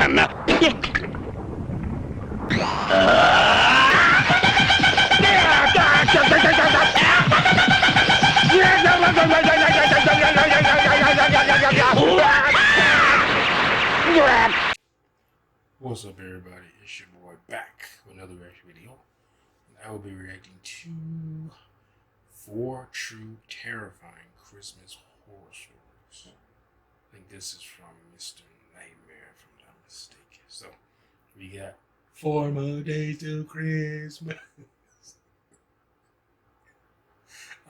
What's up, everybody? It's your boy back with another reaction video. And I will be reacting to 4 true terrifying Christmas horror stories. I think this is from Mr. Nightmare, if I'm not mistaken. So, we got 4 more days till Christmas.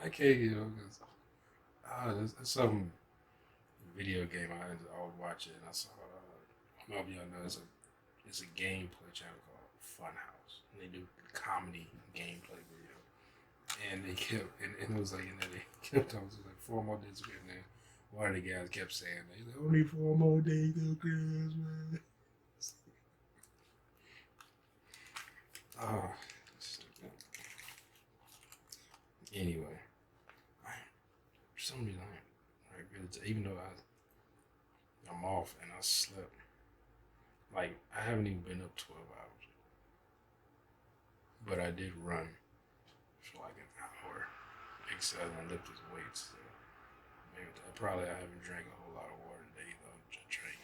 I can't, because there's some video game I was watching and I saw, I don't know if y'all know, it's a gameplay channel called Funhouse. And they do comedy gameplay video. And they kept, and it was like, and then they kept talking, it was like 4 more days, and then one of the guys kept saying, he's like, only 4 more days till Christmas. Oh, stupid. Anyway, for some reason, even though I'm off and I slept, like, I haven't even been up 12 hours, but I did run for like an hour, except I lifted weights, so maybe I haven't drank a whole lot of water today, though. I drank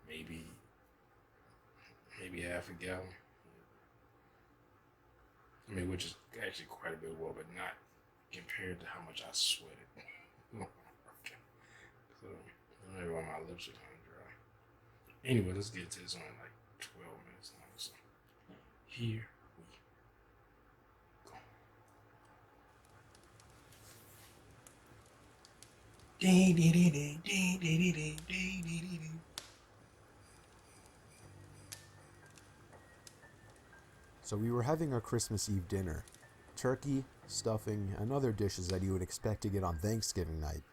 maybe half a gallon. I mean, which is actually quite a bit of water, but not compared to how much I sweated. Okay. So, maybe why my lips are kind of dry. Anyway, let's get to this on like 12 minutes long. So, here we go. So we were having our Christmas Eve dinner. Turkey, stuffing, and other dishes that you would expect to get on Thanksgiving night.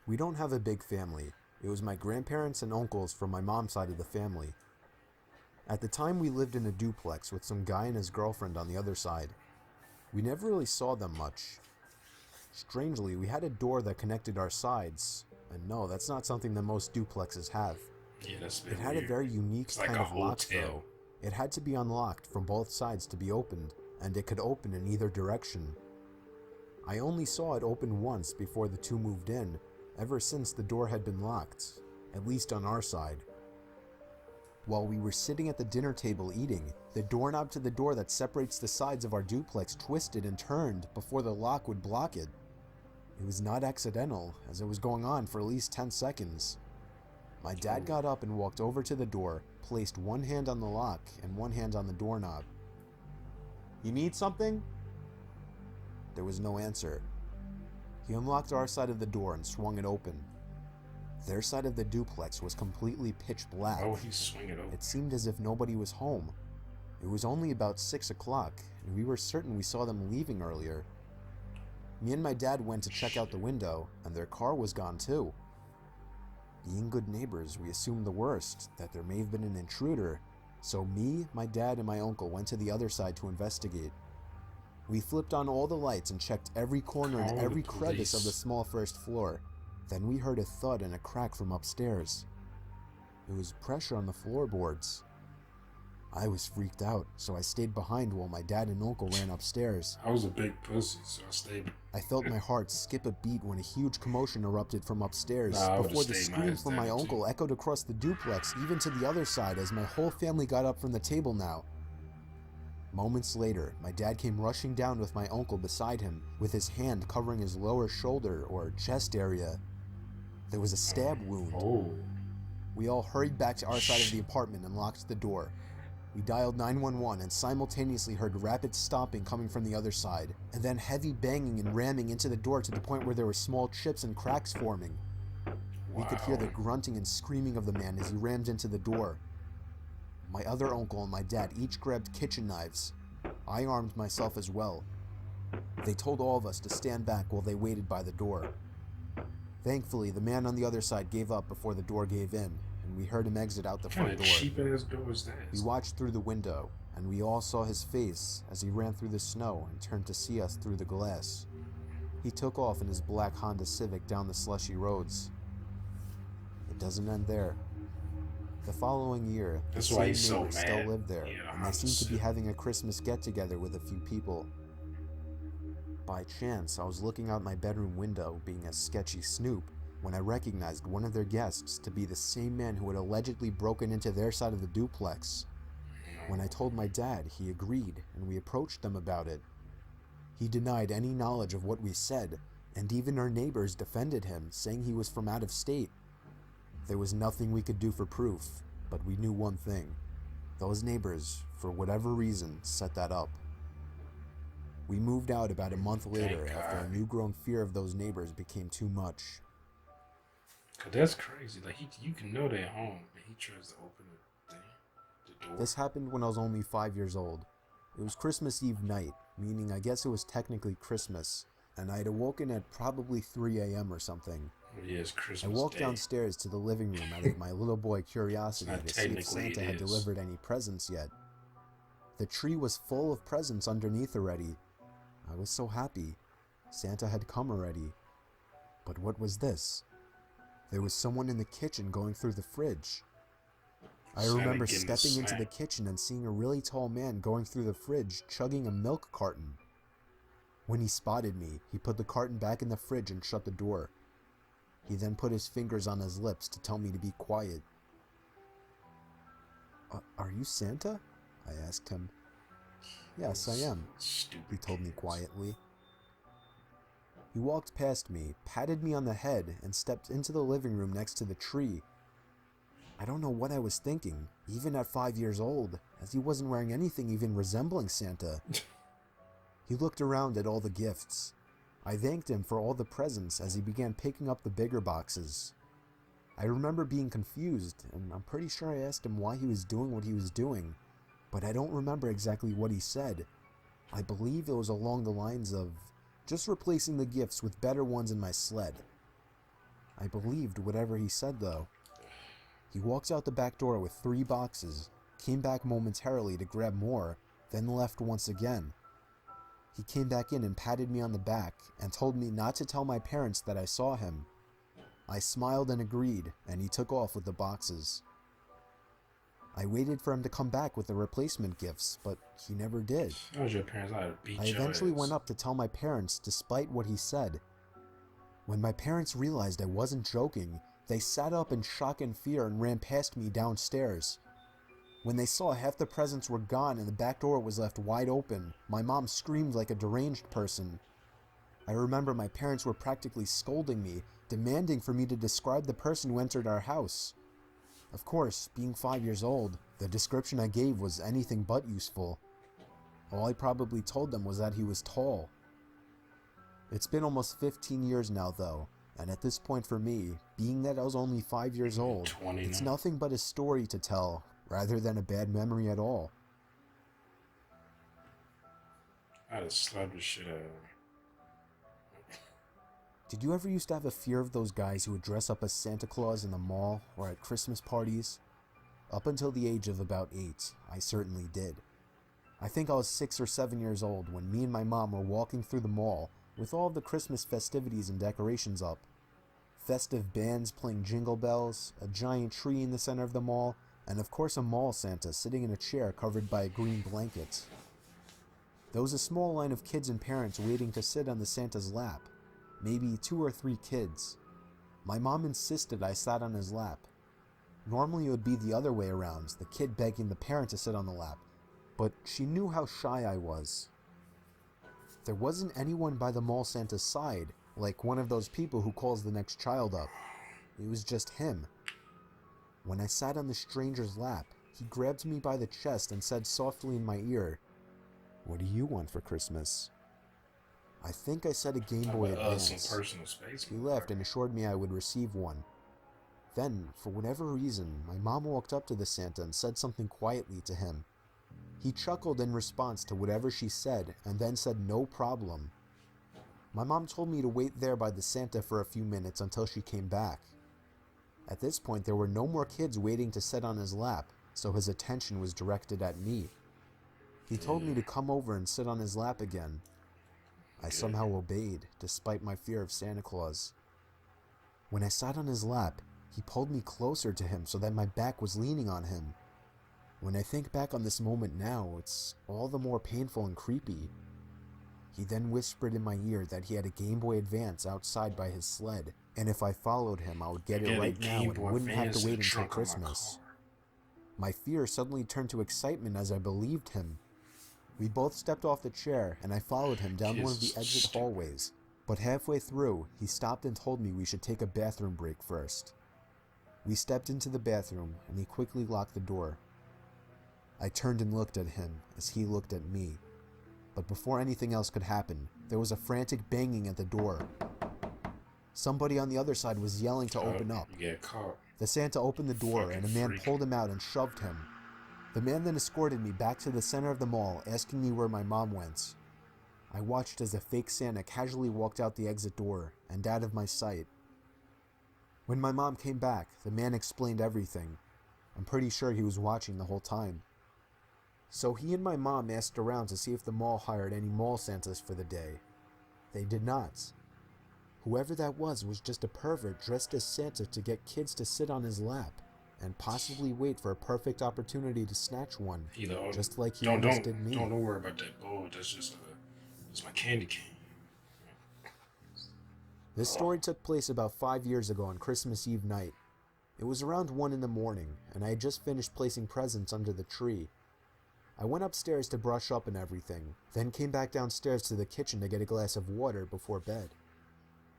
We don't have a big family. It was my grandparents and uncles from my mom's side of the family. At the time, we lived in a duplex with some guy and his girlfriend on the other side. We never really saw them much. Strangely, we had a door that connected our sides, and no, that's not something that most duplexes have. Yeah, that's it had weird. a very unique it's like kind a of lock, hotel. though. It had to be unlocked from both sides to be opened, and it could open in either direction. I only saw it open once before the two moved in, ever since the door had been locked, at least on our side. While we were sitting at the dinner table eating, the doorknob to the door that separates the sides of our duplex twisted and turned before the lock would block it. It was not accidental, as it was going on for at least 10 seconds. My dad got up and walked over to the door, placed one hand on the lock and one hand on the doorknob. "You need something?" There was no answer. He unlocked our side of the door and swung it open. Their side of the duplex was completely pitch black. Why would he swing it open? It seemed as if nobody was home. It was only about 6 o'clock, and we were certain we saw them leaving earlier. Me and my dad went to check out the window, and their car was gone too. Being good neighbors, we assumed the worst, that there may have been an intruder, so me, my dad, and my uncle went to the other side to investigate. We flipped on all the lights and checked every corner and every crevice of the small first floor. Then we heard a thud and a crack from upstairs. It was pressure on the floorboards. I was freaked out, so I stayed behind while my dad and uncle ran upstairs. I was a big pussy, so I stayed. I felt my heart skip a beat when a huge commotion erupted from upstairs, stayed before the scream from my uncle echoed across the duplex, even to the other side, as my whole family got up from the table now. Moments later, my dad came rushing down with my uncle beside him, with his hand covering his lower shoulder or chest area. There was a stab wound. Oh. We all hurried back to our side of the apartment and locked the door. We dialed 911 and simultaneously heard rapid stomping coming from the other side, and then heavy banging and ramming into the door to the point where there were small chips and cracks forming. We could hear the grunting and screaming of the man as he rammed into the door. My other uncle and my dad each grabbed kitchen knives. I armed myself as well. They told all of us to stand back while they waited by the door. Thankfully, the man on the other side gave up before the door gave in, and we heard him exit out the front door. What kind of cheap-ass door is that? We watched through the window, and we all saw his face as he ran through the snow and turned to see us through the glass. He took off in his black Honda Civic down the slushy roads. it doesn't end there. The following year, the That's why same he's so neighbors still mad. lived there, Yeah, and they seemed to be having a Christmas get-together with a few people. By chance, I was looking out my bedroom window, being a sketchy snoop, when I recognized one of their guests to be the same man who had allegedly broken into their side of the duplex. When I told my dad, he agreed, and we approached them about it. He denied any knowledge of what we said, and even our neighbors defended him, saying he was from out of state. There was nothing we could do for proof, but we knew one thing. Those neighbors, for whatever reason, set that up. We moved out about a month later after a new-grown fear of those neighbors became too much. Cause that's crazy. Like you can know they're home, but he tries to open the door. This happened when I was only 5 years old. It was Christmas Eve night, meaning I guess it was technically Christmas, and I had awoken at probably 3 a.m. or something. Yeah, it's Christmas I walked Day. downstairs to the living room out of my little boy curiosity to see if technically Santa it had is. delivered any presents yet. The tree was full of presents underneath already. I was so happy. Santa had come already. But what was this? There was someone in the kitchen going through the fridge. I Santa remember getting a stepping into the snack. kitchen and seeing a really tall man going through the fridge chugging a milk carton. When he spotted me, he put the carton back in the fridge and shut the door. He then put his fingers on his lips to tell me to be quiet. Are you Santa? I asked him. Yes, I am, Stupid he told me kids. quietly. He walked past me, patted me on the head, and stepped into the living room next to the tree. I don't know what I was thinking, even at 5 years old, as he wasn't wearing anything even resembling Santa. He looked around at all the gifts. I thanked him for all the presents as he began picking up the bigger boxes. I remember being confused, and I'm pretty sure I asked him why he was doing what he was doing, but I don't remember exactly what he said. I believe it was along the lines of just replacing the gifts with better ones in my sled. I believed whatever he said, though. He walked out the back door with 3 boxes, came back momentarily to grab more, then left once again. He came back in and patted me on the back and told me not to tell my parents that I saw him. I smiled and agreed, and he took off with the boxes. I waited for him to come back with the replacement gifts, but he never did. That was your parents. I had to beat I your eventually ass. went up to tell my parents despite what he said. When my parents realized I wasn't joking, they sat up in shock and fear and ran past me downstairs. When they saw half the presents were gone and the back door was left wide open, my mom screamed like a deranged person. I remember my parents were practically scolding me, demanding for me to describe the person who entered our house. Of course, being 5 years old, the description I gave was anything but useful. All I probably told them was that he was tall. It's been almost 15 years now, though, and at this point for me, being that I was only 5 years old, 20 it's now. nothing but a story to tell, rather than a bad memory at all. I'd have slapped the shit out of him. Did you ever used to have a fear of those guys who would dress up as Santa Claus in the mall or at Christmas parties? Up until the age of about 8, I certainly did. I think I was 6 or 7 years old when me and my mom were walking through the mall with all of the Christmas festivities and decorations up. Festive bands playing jingle bells, a giant tree in the center of the mall, and of course a mall Santa sitting in a chair covered by a green blanket. There was a small line of kids and parents waiting to sit on the Santa's lap. Maybe 2 or 3 kids. My mom insisted I sat on his lap. Normally it would be the other way around, the kid begging the parent to sit on the lap, but she knew how shy I was. There wasn't anyone by the mall Santa's side, like one of those people who calls the next child up. It was just him. When I sat on the stranger's lap, he grabbed me by the chest and said softly in my ear, "What do you want for Christmas?" I think I said a Game Boy Advance. Some personal space. He laughed and assured me I would receive one. Then, for whatever reason, my mom walked up to the Santa and said something quietly to him. He chuckled in response to whatever she said and then said no problem. My mom told me to wait there by the Santa for a few minutes until she came back. At this point, there were no more kids waiting to sit on his lap, so his attention was directed at me. He told me to come over and sit on his lap again. I somehow obeyed, despite my fear of Santa Claus. When I sat on his lap, He pulled me closer to him so that my back was leaning on him. When I think back on this moment now, it's all the more painful and creepy. He then whispered in my ear that he had a Game Boy Advance outside by his sled, and if I followed him, I would get it right now and wouldn't have to wait until Christmas. My fear suddenly turned to excitement as I believed him. We both stepped off the chair, and I followed him down one of the exit hallways. But halfway through, he stopped and told me we should take a bathroom break first. We stepped into the bathroom, and he quickly locked the door. I turned and looked at him as he looked at me. But before anything else could happen, there was a frantic banging at the door. Somebody on the other side was yelling to open up. You get caught. The Santa opened the door, and a man pulled him out and shoved him. The man then escorted me back to the center of the mall, asking me where my mom went. I watched as a fake Santa casually walked out the exit door and out of my sight. When my mom came back, the man explained everything. I'm pretty sure he was watching the whole time. So he and my mom asked around to see if the mall hired any mall Santas for the day. They did not. Whoever that was just a pervert dressed as Santa to get kids to sit on his lap and possibly wait for a perfect opportunity to snatch one, just like he almost did me. Don't worry about that bowl. That's my candy cane. This story took place about 5 years ago on Christmas Eve night. It was around 1 in the morning, and I had just finished placing presents under the tree. I went upstairs to brush up and everything, then came back downstairs to the kitchen to get a glass of water before bed.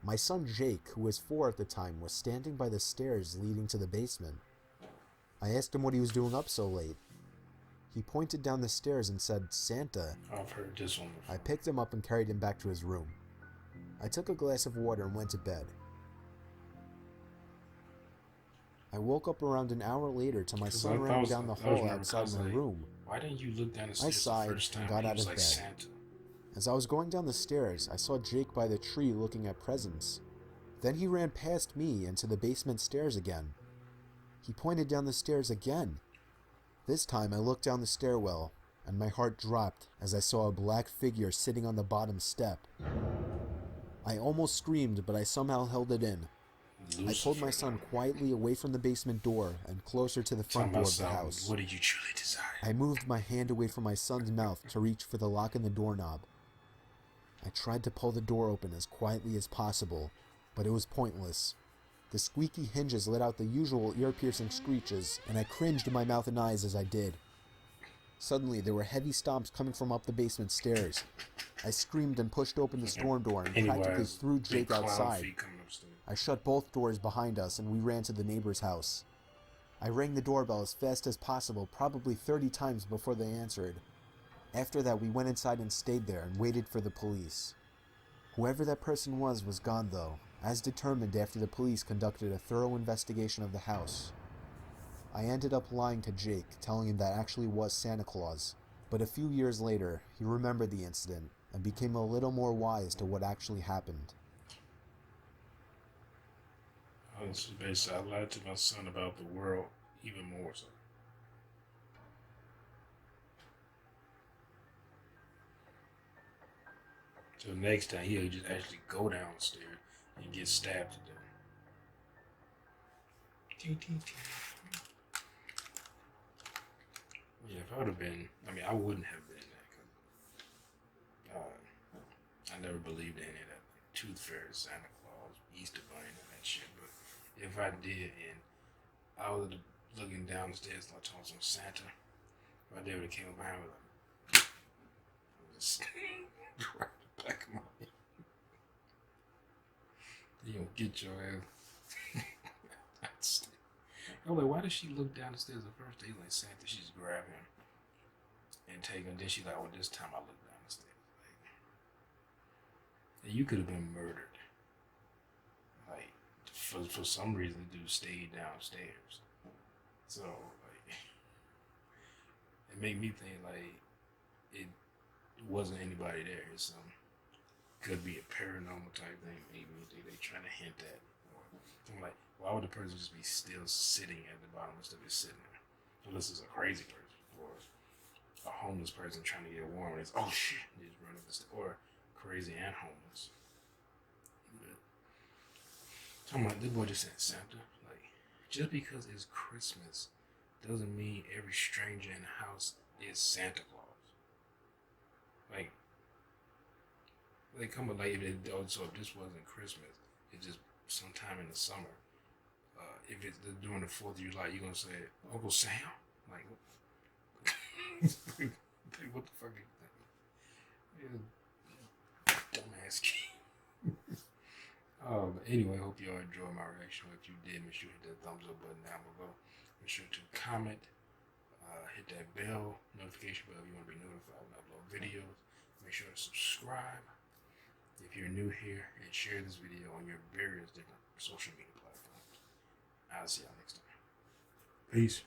My son Jake, who was 4 at the time, was standing by the stairs leading to the basement. I asked him what he was doing up so late. He pointed down the stairs and said, "Santa." I've heard this one before. I picked him up and carried him back to his room. I took a glass of water and went to bed. I woke up around an hour later to my son running down the hall outside my room. Why didn't you look down the stairs I sighed the first time? and got out of bed. Santa. As I was going down the stairs, I saw Jake by the tree looking at presents. Then he ran past me into the basement stairs again. He pointed down the stairs again. This time I looked down the stairwell, and my heart dropped as I saw a black figure sitting on the bottom step. I almost screamed, but I somehow held it in. I pulled my son quietly away from the basement door and closer to the front door of the house. What did you truly desire? I moved my hand away from my son's mouth to reach for the lock in the doorknob. I tried to pull the door open as quietly as possible, but it was pointless. The squeaky hinges let out the usual ear-piercing screeches, and I cringed in my mouth and eyes as I did. Suddenly, there were heavy stomps coming from up the basement stairs. I screamed and pushed open the storm door and practically threw Jake outside. I shut both doors behind us and we ran to the neighbor's house. I rang the doorbell as fast as possible, probably 30 times before they answered. After that, we went inside and stayed there and waited for the police. Whoever that person was gone though, as determined after the police conducted a thorough investigation of the house. I ended up lying to Jake, telling him that actually was Santa Claus, but a few years later, he remembered the incident and became a little more wise to what actually happened. Honestly, basically, I lied to my son about the world even more so. So next time, he'll just actually go downstairs and get stabbed to death. Yeah, if I would have been, I wouldn't have been that. I never believed in any of that. Like, Tooth Fairy, Santa Claus, Easter Bunny, and that shit. But if I did, and I was looking down the stairs like I was on Santa, if I did, would have came behind me like, I was just right the back of my head. You gonna get your ass. I was like, why did she look down the stairs the first day like Santa? She just grab him and take him. Then she like, well, this time I look down the stairs. Like, and you could have been murdered. Like, for some reason, the dude stayed downstairs. So, like, it made me think, like, it wasn't anybody there. It's could be a paranormal type thing. Maybe they trying to hint at. I'm like, why would the person just be still sitting at the bottom instead of sitting there? Unless it's a crazy person or a homeless person trying to get warm. And it's, oh shit, they just run up the stairs. Or crazy and homeless. But, talking about this boy just said Santa. Like, Just because it's Christmas doesn't mean every stranger in the house is Santa Claus. Like, they come with like if it, so if this wasn't Christmas, it's just sometime in the summer. If it's during the 4th of July, you're gonna say Uncle Sam, like, what the fuck is that? Yeah, dumbass kid. But anyway, hope y'all enjoyed my reaction. If you did, make sure you hit that thumbs up button down below. Make sure to comment, hit that bell, notification bell if you want to be notified when I upload videos. Make sure to subscribe if you're new here, and share this video on your various different social media platforms. I'll see y'all next time. Peace.